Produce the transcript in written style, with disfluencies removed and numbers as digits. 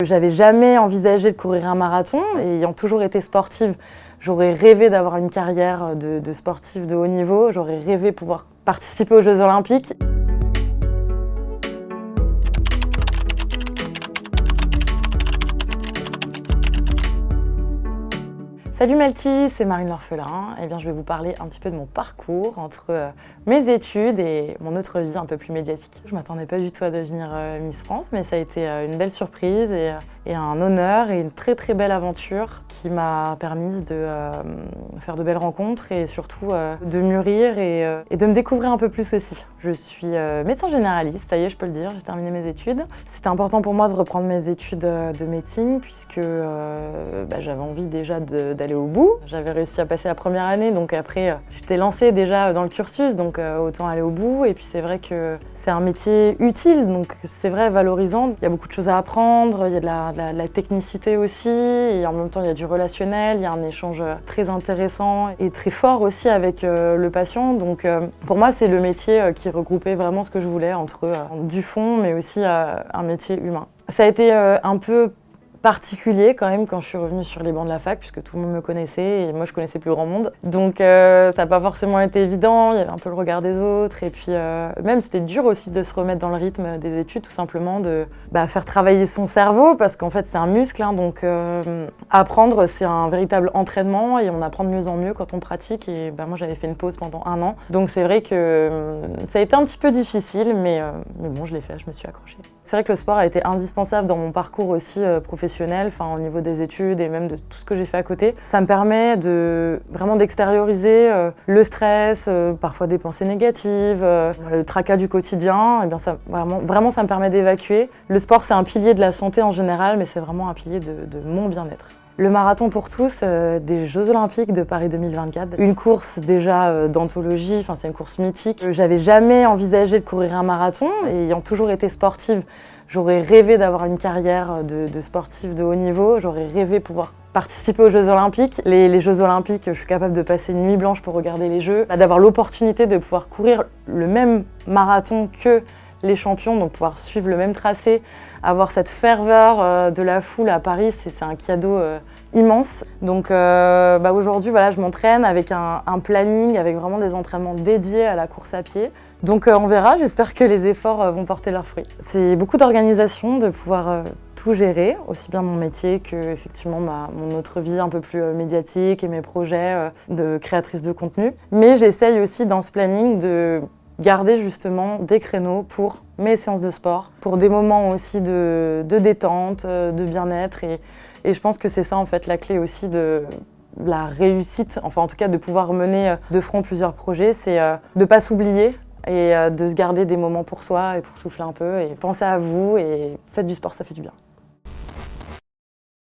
J'avais jamais envisagé de courir un marathon et ayant toujours été sportive, j'aurais rêvé d'avoir une carrière de sportive de haut niveau, j'aurais rêvé pouvoir participer aux Jeux Olympiques. Salut Melty, c'est Marine L'Orphelin. Eh bien, je vais vous parler un petit peu de mon parcours entre mes études et mon autre vie un peu plus médiatique. Je ne m'attendais pas du tout à devenir Miss France, mais ça a été une belle surprise et un honneur et une très très belle aventure qui m'a permis de faire de belles rencontres et surtout de mûrir et de me découvrir un peu plus aussi. Je suis médecin généraliste, ça y est, je peux le dire, j'ai terminé mes études. C'était important pour moi de reprendre mes études de médecine puisque j'avais envie déjà d'aller au bout. J'avais réussi à passer la première année, donc après j'étais lancée déjà dans le cursus, donc autant aller au bout. Et puis c'est vrai que c'est un métier utile, donc c'est vrai valorisant. Il y a beaucoup de choses à apprendre, il y a de la technicité aussi, et en même temps il y a du relationnel, il y a un échange très intéressant et très fort aussi avec le patient. Donc pour moi c'est le métier qui regroupait vraiment ce que je voulais entre du fond mais aussi un métier humain. Ça a été un peu particulier quand même quand je suis revenue sur les bancs de la fac puisque tout le monde me connaissait et moi je connaissais plus grand monde. Donc ça n'a pas forcément été évident, il y avait un peu le regard des autres et puis même c'était dur aussi de se remettre dans le rythme des études, tout simplement de faire travailler son cerveau parce qu'en fait c'est un muscle, hein, donc apprendre c'est un véritable entraînement et on apprend de mieux en mieux quand on pratique et moi j'avais fait une pause pendant 1 an. Donc c'est vrai que ça a été un petit peu difficile mais bon je l'ai fait, je me suis accrochée. C'est vrai que le sport a été indispensable dans mon parcours aussi professionnel, au niveau des études et même de tout ce que j'ai fait à côté. Ça me permet vraiment d'extérioriser le stress, parfois des pensées négatives, le tracas du quotidien. Et bien ça, vraiment ça me permet d'évacuer. Le sport c'est un pilier de la santé en général, mais c'est vraiment un pilier de mon bien-être. Le marathon pour tous des Jeux Olympiques de Paris 2024. Une course déjà d'anthologie, c'est une course mythique. J'avais jamais envisagé de courir un marathon et ayant toujours été sportive, j'aurais rêvé d'avoir une carrière de sportive de haut niveau. J'aurais rêvé pouvoir participer aux Jeux Olympiques. Les Jeux Olympiques, je suis capable de passer une nuit blanche pour regarder les Jeux, d'avoir l'opportunité de pouvoir courir le même marathon que les champions, donc pouvoir suivre le même tracé, avoir cette ferveur de la foule à Paris, c'est un cadeau immense. Donc aujourd'hui, je m'entraîne avec un planning, avec vraiment des entraînements dédiés à la course à pied. Donc on verra, j'espère que les efforts vont porter leurs fruits. C'est beaucoup d'organisation, de pouvoir tout gérer, aussi bien mon métier que effectivement mon autre vie un peu plus médiatique et mes projets de créatrice de contenu. Mais j'essaye aussi dans ce planning de garder justement des créneaux pour mes séances de sport, pour des moments aussi de détente, de bien-être et je pense que c'est ça en fait la clé aussi de la réussite, en tout cas de pouvoir mener de front plusieurs projets, c'est de ne pas s'oublier et de se garder des moments pour soi et pour souffler un peu et penser à vous et faites du sport, ça fait du bien.